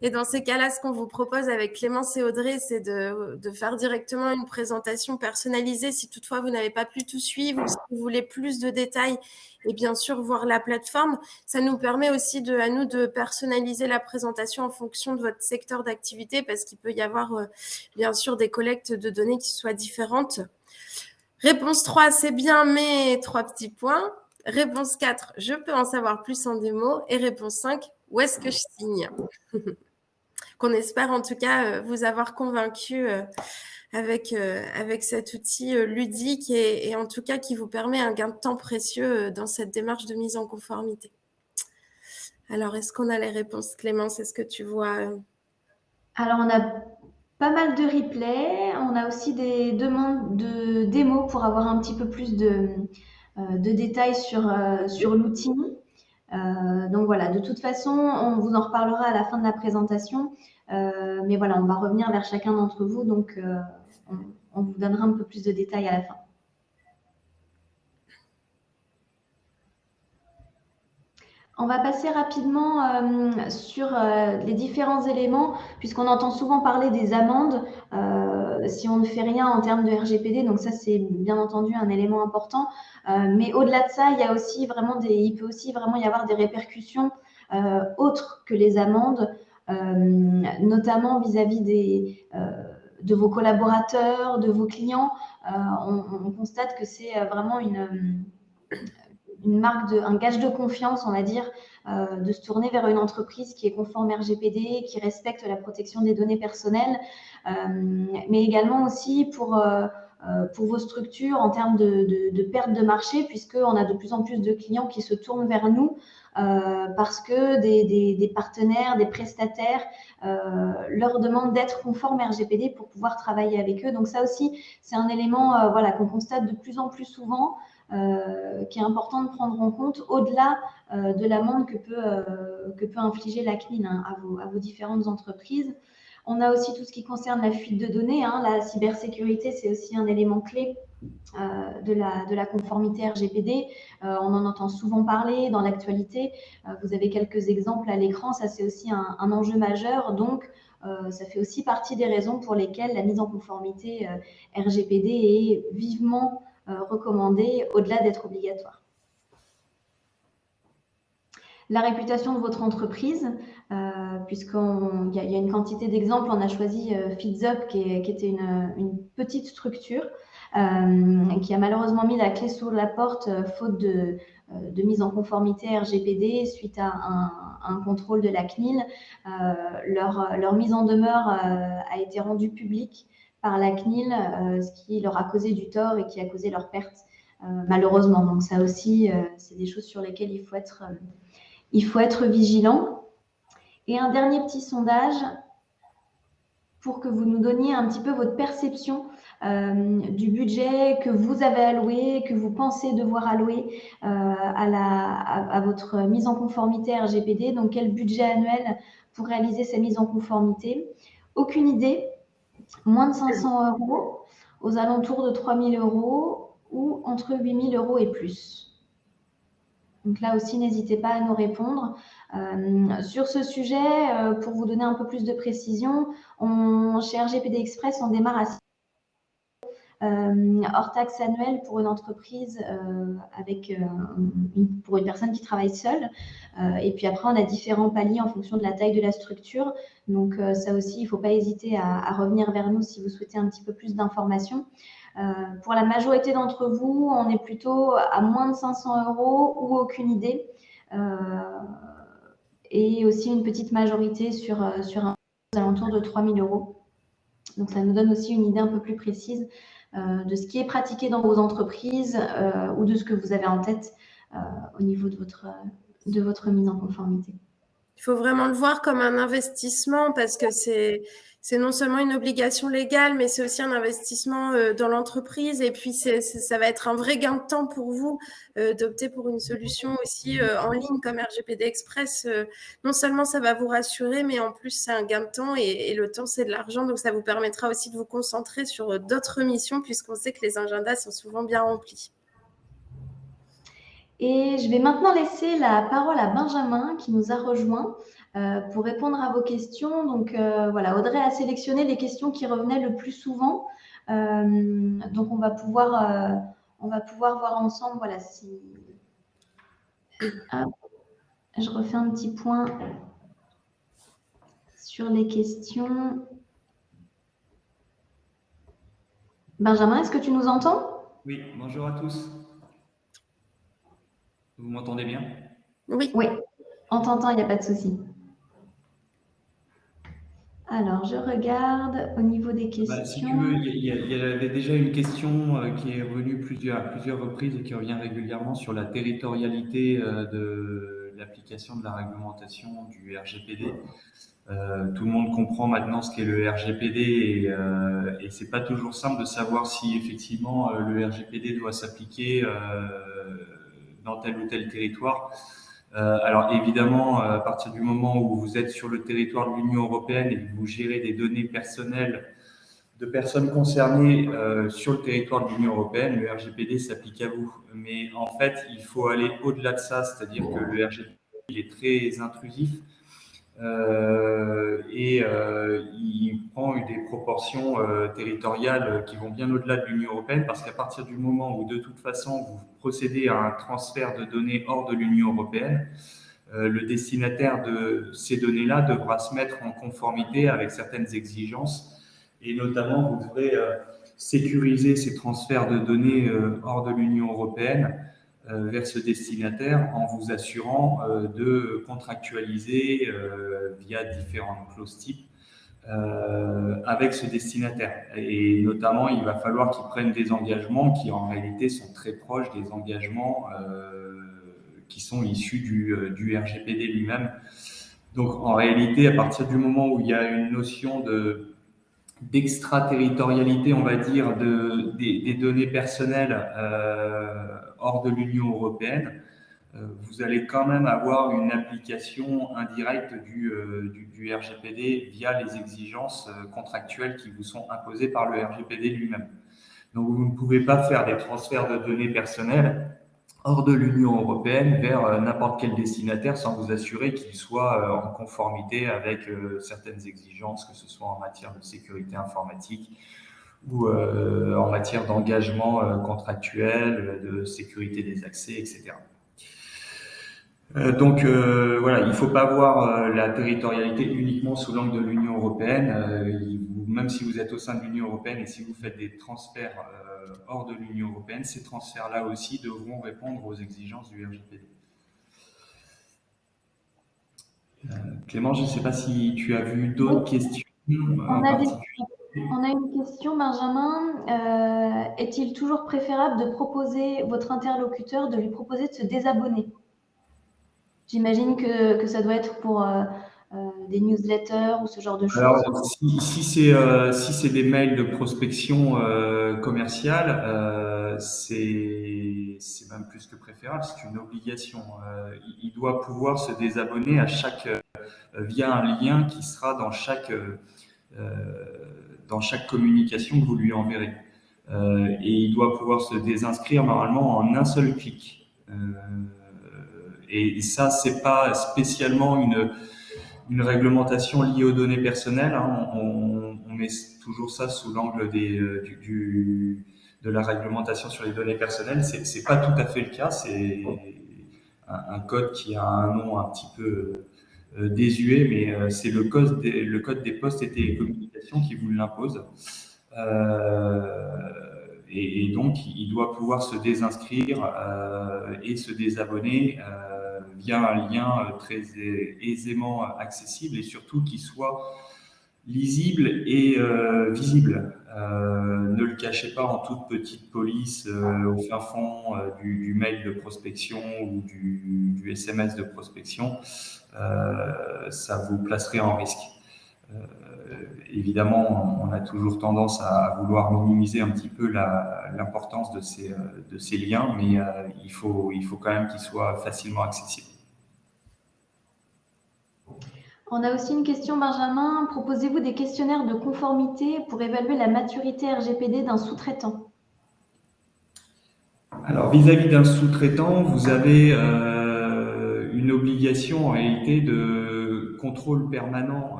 Et dans ces cas-là, ce qu'on vous propose avec Clémence et Audrey, c'est de faire directement une présentation personnalisée si toutefois vous n'avez pas pu tout suivre ou si vous voulez plus de détails et bien sûr voir la plateforme. Ça nous permet aussi à nous de personnaliser la présentation en fonction de votre secteur d'activité parce qu'il peut y avoir bien sûr des collectes de données qui soient différentes. Réponse 3, c'est bien, mais 3 petits points. Réponse 4, je peux en savoir plus en démo. Et réponse 5, où est-ce que je signe? Qu'on espère en tout cas vous avoir convaincu avec cet outil ludique et en tout cas qui vous permet un gain de temps précieux dans cette démarche de mise en conformité. Alors, est-ce qu'on a les réponses, Clémence? Est-ce que tu vois Alors, on a pas mal de replays. On a aussi des demandes de démos pour avoir un petit peu plus de détails sur l'outil. Donc voilà, de toute façon, on vous en reparlera à la fin de la présentation. Mais voilà, on va revenir vers chacun d'entre vous. Donc, on vous donnera un peu plus de détails à la fin. On va passer rapidement sur les différents éléments, puisqu'on entend souvent parler des amendes si on ne fait rien en termes de RGPD. Donc ça, c'est bien entendu un élément important. Mais au-delà de ça, il peut aussi vraiment y avoir des répercussions autres que les amendes, notamment vis-à-vis de vos collaborateurs, de vos clients. On constate que c'est vraiment un gage de confiance, on va dire, de se tourner vers une entreprise qui est conforme RGPD, qui respecte la protection des données personnelles, mais également aussi pour vos structures en termes de perte de marché, puisqu'on a de plus en plus de clients qui se tournent vers nous parce que des partenaires, des prestataires leur demandent d'être conformes RGPD pour pouvoir travailler avec eux. Donc ça aussi, c'est un élément qu'on constate de plus en plus souvent, qui est important de prendre en compte au-delà de l'amende que peut infliger la CNIL à vos différentes entreprises. On a aussi tout ce qui concerne la fuite de données. La cybersécurité, c'est aussi un élément clé de la conformité RGPD. On en entend souvent parler dans l'actualité. Vous avez quelques exemples à l'écran. Ça, c'est aussi un enjeu majeur. Donc, ça fait aussi partie des raisons pour lesquelles la mise en conformité RGPD est vivement recommandée au-delà d'être obligatoire. La réputation de votre entreprise, puisqu'il y a une quantité d'exemples. On a choisi FeedsUp qui était une petite structure. qui a malheureusement mis la clé sous la porte faute de mise en conformité RGPD suite à un contrôle de la CNIL. Leur mise en demeure a été rendue publique par la CNIL, ce qui leur a causé du tort et qui a causé leur perte, malheureusement. Donc ça aussi, c'est des choses sur lesquelles il faut être vigilant. Et un dernier petit sondage pour que vous nous donniez un petit peu votre perception du budget que vous avez alloué, que vous pensez devoir allouer à votre mise en conformité RGPD. Donc, quel budget annuel pour réaliser ces mises en conformité? Aucune idée. Moins de 500 euros, aux alentours de 3 000 euros ou entre 8 000 euros et plus. Donc là aussi, n'hésitez pas à nous répondre. Sur ce sujet, pour vous donner un peu plus de précision, chez RGPD Express, on démarre à hors taxe annuelle pour une entreprise pour une personne qui travaille seule. Et puis après, on a différents paliers en fonction de la taille de la structure. Donc ça aussi, il ne faut pas hésiter à revenir vers nous si vous souhaitez un petit peu plus d'informations. Pour la majorité d'entre vous, on est plutôt à moins de 500 euros ou aucune idée. Et aussi une petite majorité sur un alentour de 3 000 euros. Donc ça nous donne aussi une idée un peu plus précise de ce qui est pratiqué dans vos entreprises ou de ce que vous avez en tête au niveau de votre mise en conformité. Il faut vraiment le voir comme un investissement parce que c'est non seulement une obligation légale, mais c'est aussi un investissement dans l'entreprise. Et puis, ça va être un vrai gain de temps pour vous d'opter pour une solution aussi en ligne comme RGPD Express. Non seulement ça va vous rassurer, mais en plus, c'est un gain de temps et le temps, c'est de l'argent. Donc, ça vous permettra aussi de vous concentrer sur d'autres missions puisqu'on sait que les agendas sont souvent bien remplis. Et je vais maintenant laisser la parole à Benjamin qui nous a rejoint pour répondre à vos questions. Donc voilà, Audrey a sélectionné les questions qui revenaient le plus souvent. Donc on va pouvoir voir ensemble. Voilà, si je refais un petit point sur les questions. Benjamin, est-ce que tu nous entends? Oui, bonjour à tous. Vous m'entendez bien? Oui. Oui, on t'entend, il n'y a pas de souci. Alors, je regarde au niveau des questions. Si tu veux, il y avait déjà une question qui est revenue plusieurs reprises et qui revient régulièrement sur la territorialité de l'application de la réglementation du RGPD. Tout le monde comprend maintenant ce qu'est le RGPD et c'est pas toujours simple de savoir si effectivement le RGPD doit s'appliquer dans tel ou tel territoire. Alors évidemment, à partir du moment où vous êtes sur le territoire de l'Union européenne et que vous gérez des données personnelles de personnes concernées sur le territoire de l'Union européenne, le RGPD s'applique à vous. Mais en fait, il faut aller au-delà de ça, c'est-à-dire que le RGPD il est très intrusif il prend des proportions territoriales qui vont bien au-delà de l'Union européenne parce qu'à partir du moment où de toute façon vous procédez à un transfert de données hors de l'Union européenne, le destinataire de ces données-là devra se mettre en conformité avec certaines exigences et notamment vous devrez sécuriser ces transferts de données hors de l'Union européenne vers ce destinataire en vous assurant de contractualiser via différentes clauses types avec ce destinataire. Et notamment, il va falloir qu'ils prennent des engagements qui en réalité sont très proches des engagements qui sont issus du RGPD lui-même. Donc en réalité, à partir du moment où il y a une notion d'extraterritorialité, on va dire, des données personnelles hors de l'Union européenne, vous allez quand même avoir une application indirecte du RGPD via les exigences contractuelles qui vous sont imposées par le RGPD lui-même. Donc, vous ne pouvez pas faire des transferts de données personnelles hors de l'Union européenne vers n'importe quel destinataire sans vous assurer qu'il soit en conformité avec certaines exigences, que ce soit en matière de sécurité informatique ou en matière d'engagement contractuel, de sécurité des accès, etc. Voilà, il ne faut pas voir la territorialité uniquement sous l'angle de l'Union européenne. Même si vous êtes au sein de l'Union européenne et si vous faites des transferts hors de l'Union européenne, ces transferts-là aussi devront répondre aux exigences du RGPD. Clément, je ne sais pas si tu as vu d'autres questions en particulier. On a une question, Benjamin. Est-il toujours préférable de proposer votre interlocuteur, de lui proposer de se désabonner? J'imagine que ça doit être pour des newsletters ou ce genre de choses. Alors, si c'est des mails de prospection commerciale, c'est même plus que préférable, c'est une obligation. Il doit pouvoir se désabonner via un lien qui sera dans chaque communication que vous lui enverrez. Et il doit pouvoir se désinscrire normalement en un seul clic. Et ça, c'est pas spécialement une réglementation liée aux données personnelles. Hein. On met toujours ça sous l'angle de la réglementation sur les données personnelles. C'est pas tout à fait le cas. C'est un code qui a un nom un petit peu désuet, mais c'est le code des postes et télécommunications qui vous l'impose. Et donc, il doit pouvoir se désinscrire et se désabonner via un lien très aisément accessible et surtout qui soit lisible et visible. Ne le cachez pas en toute petite police au fin fond du mail de prospection ou du SMS de prospection. Ça vous placerait en risque. Évidemment, on a toujours tendance à vouloir minimiser un petit peu l'importance de ces liens, mais il faut quand même qu'ils soient facilement accessibles. On a aussi une question, Benjamin. Proposez-vous des questionnaires de conformité pour évaluer la maturité RGPD d'un sous-traitant? Alors, vis-à-vis d'un sous-traitant, vous avez une obligation en réalité de contrôle permanent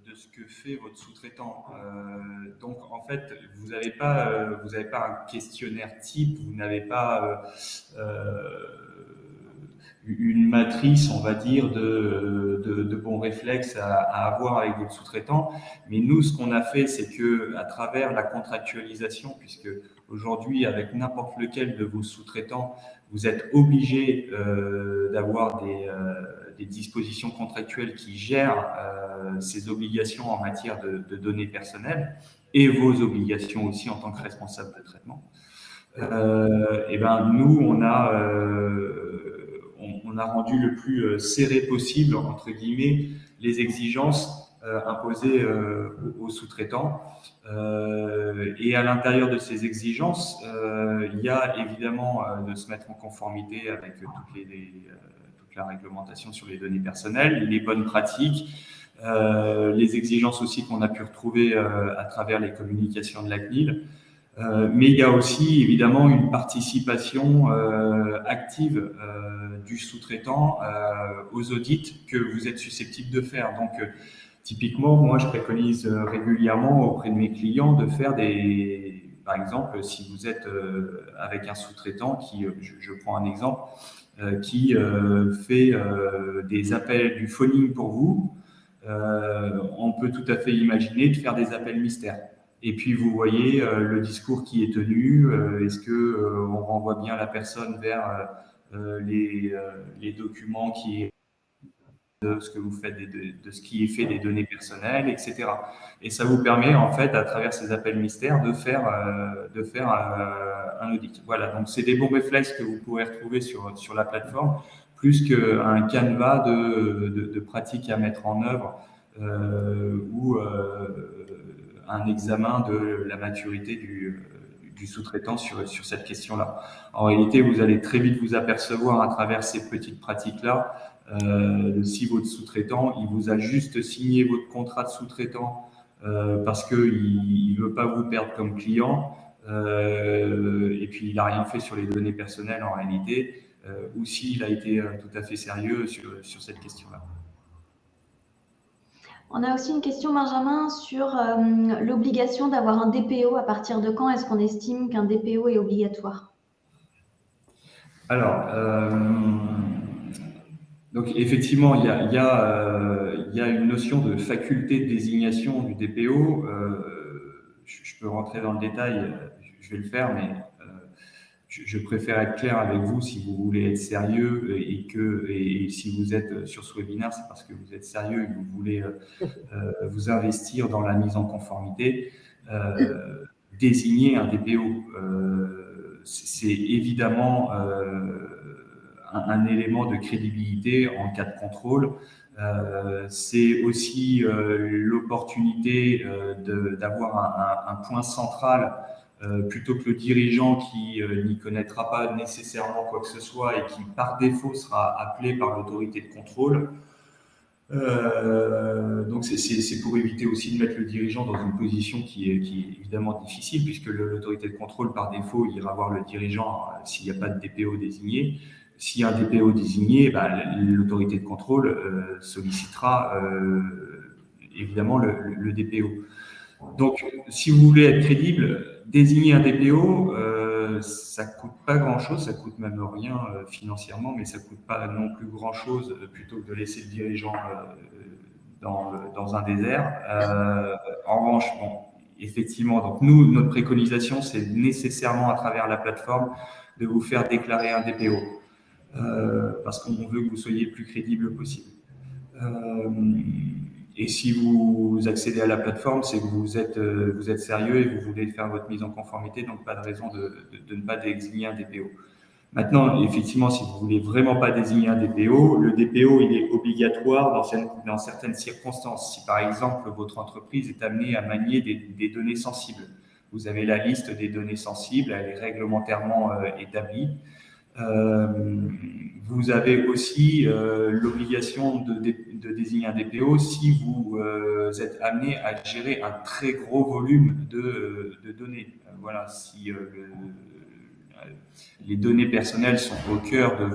de ce que fait votre sous-traitant. Donc, en fait, vous n'avez pas un questionnaire type, vous n'avez pas une matrice, on va dire, de bons réflexes à avoir avec votre sous-traitant. Mais nous, ce qu'on a fait, c'est que à travers la contractualisation, puisque aujourd'hui, avec n'importe lequel de vos sous-traitants, vous êtes obligé d'avoir des dispositions contractuelles qui gèrent ces obligations en matière de données personnelles et vos obligations aussi en tant que responsable de traitement. Et ben nous, on a rendu le plus serré possible, entre guillemets, les exigences imposées aux sous-traitants. Et à l'intérieur de ces exigences, il y a évidemment de se mettre en conformité avec toute la réglementation sur les données personnelles, les bonnes pratiques, les exigences aussi qu'on a pu retrouver à travers les communications de la CNIL. Mais il y a aussi évidemment une participation active du sous-traitant aux audits que vous êtes susceptible de faire. Donc, typiquement, moi, je préconise régulièrement auprès de mes clients de faire par exemple, si vous êtes avec un sous-traitant qui, je prends un exemple, qui fait des appels du phoning pour vous, on peut tout à fait imaginer de faire des appels mystères. Et puis, vous voyez le discours qui est tenu. Est-ce qu'on renvoie bien la personne vers les documents de ce que vous faites, de ce qui est fait des données personnelles, etc. Et ça vous permet, en fait, à travers ces appels mystères, de faire un audit. Voilà, donc c'est des bons réflexes que vous pourrez retrouver sur la plateforme, plus qu'un canevas de pratiques à mettre en œuvre ou un examen de la maturité du sous-traitant sur cette question-là. En réalité, vous allez très vite vous apercevoir à travers ces petites pratiques-là si votre sous-traitant, il vous a juste signé votre contrat de sous-traitant parce qu'il ne veut pas vous perdre comme client et puis il n'a rien fait sur les données personnelles en réalité, ou s'il a été tout à fait sérieux sur cette question-là. On a aussi une question, Benjamin, sur l'obligation d'avoir un DPO. À partir de quand est-ce qu'on estime qu'un DPO est obligatoire? Alors, Donc, effectivement, il y a une notion de faculté de désignation du DPO. Je peux rentrer dans le détail, je vais le faire, mais je préfère être clair avec vous. Si vous voulez être sérieux et si vous êtes sur ce webinaire, c'est parce que vous êtes sérieux et que vous voulez vous investir dans la mise en conformité. Désigner un DPO, c'est évidemment un élément de crédibilité en cas de contrôle. C'est aussi l'opportunité d'avoir un point central plutôt que le dirigeant qui n'y connaîtra pas nécessairement quoi que ce soit et qui par défaut sera appelé par l'autorité de contrôle. Donc c'est pour éviter aussi de mettre le dirigeant dans une position qui est évidemment difficile, puisque l'autorité de contrôle par défaut ira voir le dirigeant s'il n'y a pas de DPO désigné. S'il y a un DPO désigné, l'autorité de contrôle sollicitera évidemment le DPO. Donc, si vous voulez être crédible, désigner un DPO, ça coûte pas grand-chose, ça coûte même rien financièrement, mais ça coûte pas non plus grand-chose plutôt que de laisser le dirigeant dans un désert. En revanche, bon, effectivement, donc nous, notre préconisation, c'est nécessairement à travers la plateforme de vous faire déclarer un DPO, parce qu'on veut que vous soyez le plus crédible possible. Et si vous accédez à la plateforme, c'est que vous êtes sérieux et vous voulez faire votre mise en conformité, donc pas de raison de ne pas désigner un DPO. Maintenant, effectivement, si vous voulez vraiment pas désigner un DPO, le DPO, il est obligatoire dans certaines circonstances. Si par exemple, votre entreprise est amenée à manier des données sensibles, vous avez la liste des données sensibles, elle est réglementairement établie. Vous avez aussi l'obligation de désigner un DPO si vous êtes amené à gérer un très gros volume de données. Voilà, si les données personnelles sont au cœur de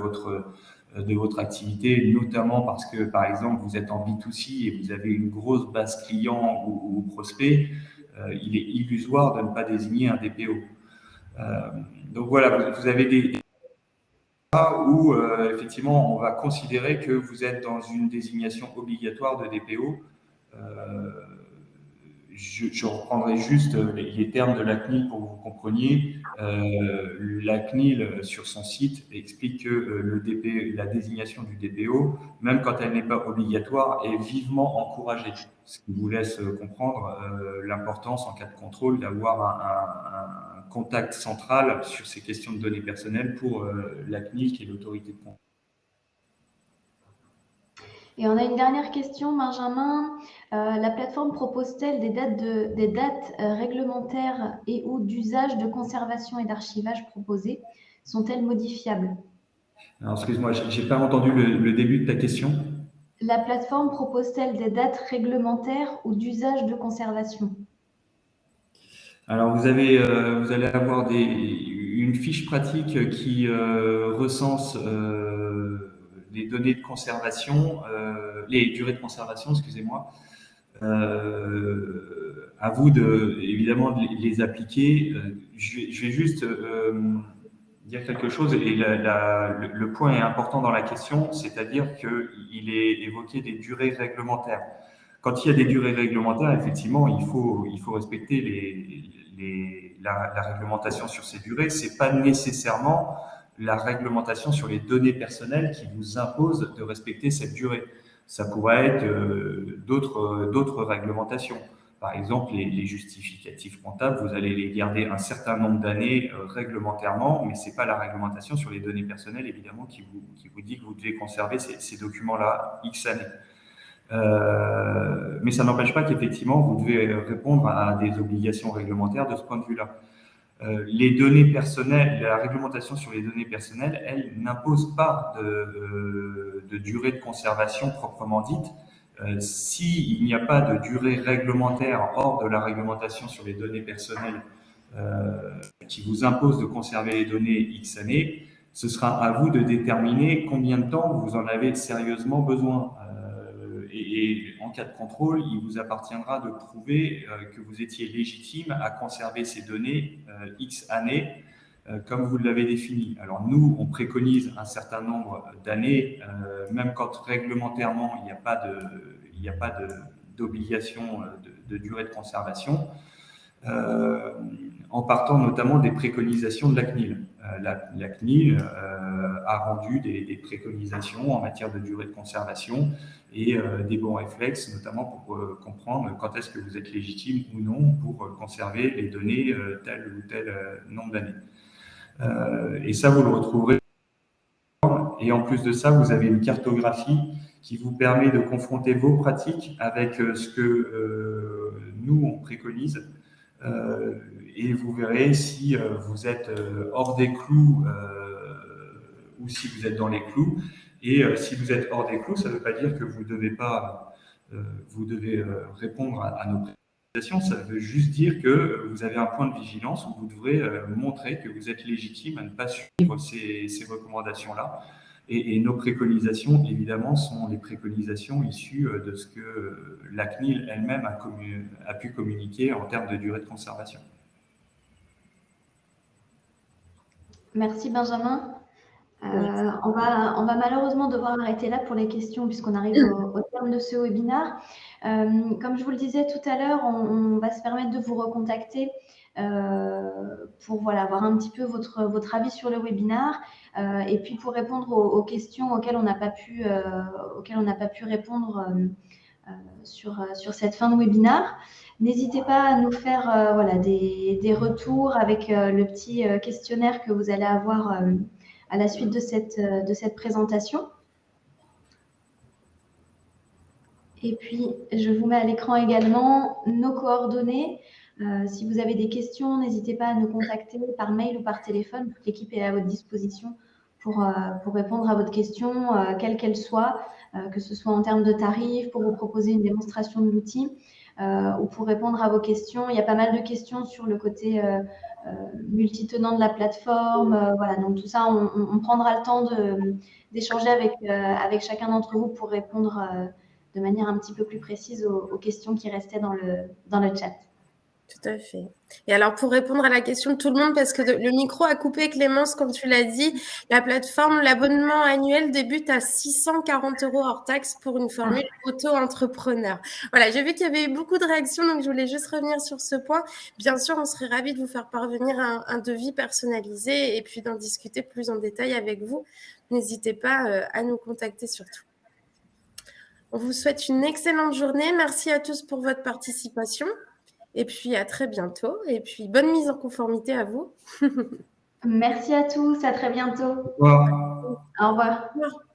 votre activité, notamment parce que, par exemple, vous êtes en B2C et vous avez une grosse base client ou prospect, il est illusoire de ne pas désigner un DPO. Donc voilà, vous avez des où effectivement on va considérer que vous êtes dans une désignation obligatoire de DPO. Je reprendrai juste les termes de la CNIL pour que vous compreniez. La CNIL, sur son site, explique que la désignation du DPO, même quand elle n'est pas obligatoire, est vivement encouragée. Ce qui vous laisse comprendre l'importance en cas de contrôle d'avoir un contact central sur ces questions de données personnelles pour la CNIL, qui est l'autorité de contrôle. Et on a une dernière question, Benjamin. La plateforme propose-t-elle des dates réglementaires et ou d'usage de conservation et d'archivage proposées? Sont-elles modifiables? Alors, excuse-moi, je n'ai pas entendu le début de ta question. La plateforme propose-t-elle des dates réglementaires ou d'usage de conservation? Alors, vous allez avoir une fiche pratique qui recense les données de conservation, les durées de conservation, excusez-moi. À vous évidemment de les appliquer. Je vais juste dire quelque chose, et le point est important dans la question, c'est-à-dire qu'il est évoqué des durées réglementaires. Quand il y a des durées réglementaires, effectivement, il faut respecter la réglementation sur ces durées. C'est pas nécessairement la réglementation sur les données personnelles qui vous impose de respecter cette durée. Ça pourrait être d'autres réglementations. Par exemple, les justificatifs comptables, vous allez les garder un certain nombre d'années réglementairement, mais c'est pas la réglementation sur les données personnelles, évidemment, qui vous dit que vous devez conserver ces documents-là X années. Mais ça n'empêche pas qu'effectivement, vous devez répondre à des obligations réglementaires de ce point de vue-là. Les données personnelles, la réglementation sur les données personnelles, elle n'impose pas de durée de conservation proprement dite. S'il n'y a pas de durée réglementaire hors de la réglementation sur les données personnelles qui vous impose de conserver les données X années, ce sera à vous de déterminer combien de temps vous en avez sérieusement besoin. Et en cas de contrôle, il vous appartiendra de prouver que vous étiez légitime à conserver ces données X années comme vous l'avez défini. Alors nous, on préconise un certain nombre d'années, même quand réglementairement il n'y a pas d'obligation de durée de conservation, en partant notamment des préconisations de la CNIL. La CNIL a rendu des préconisations en matière de durée de conservation et des bons réflexes, notamment pour comprendre quand est-ce que vous êtes légitime ou non pour conserver les données tel ou tel nombre d'années. Et ça, vous le retrouverez. Et en plus de ça, vous avez une cartographie qui vous permet de confronter vos pratiques avec ce que nous, on préconise. Et vous verrez si vous êtes hors des clous ou si vous êtes dans les clous. Et si vous êtes hors des clous, ça ne veut pas dire que vous devez répondre à nos préconisations. Ça veut juste dire que vous avez un point de vigilance où vous devrez montrer que vous êtes légitime à ne pas suivre ces recommandations-là. Et nos préconisations, évidemment, sont les préconisations issues de ce que la CNIL elle-même a pu communiquer en termes de durée de conservation. Merci Benjamin. On va malheureusement devoir arrêter là pour les questions puisqu'on arrive au terme de ce webinaire. Comme je vous le disais tout à l'heure, on va se permettre de vous recontacter pour avoir un petit peu votre avis sur le webinaire et puis pour répondre aux questions auxquelles on n'a pas pu répondre sur cette fin de webinaire. N'hésitez pas à nous faire des retours avec le petit questionnaire que vous allez avoir à la suite de cette présentation. Et puis, je vous mets à l'écran également nos coordonnées. Si vous avez des questions, n'hésitez pas à nous contacter par mail ou par téléphone. Toute l'équipe est à votre disposition pour répondre à votre question, quelle qu'elle soit, que ce soit en termes de tarifs, pour vous proposer une démonstration de l'outil ou pour répondre à vos questions. Il y a pas mal de questions sur le côté multitenant de la plateforme. Donc tout ça, on prendra le temps d'échanger avec chacun d'entre vous pour répondre de manière un petit peu plus précise aux questions qui restaient dans le chat. Tout à fait. Et alors, pour répondre à la question de tout le monde, parce que le micro a coupé, Clémence, comme tu l'as dit, la plateforme, l'abonnement annuel débute à 640 € hors taxe pour une formule auto-entrepreneur. Voilà, j'ai vu qu'il y avait eu beaucoup de réactions, donc je voulais juste revenir sur ce point. Bien sûr, on serait ravis de vous faire parvenir un devis personnalisé et puis d'en discuter plus en détail avec vous. N'hésitez pas à nous contacter surtout. On vous souhaite une excellente journée. Merci à tous pour votre participation. Et puis, à très bientôt. Et puis, bonne mise en conformité à vous. Merci à tous. À très bientôt. Au revoir. Au revoir. Au revoir.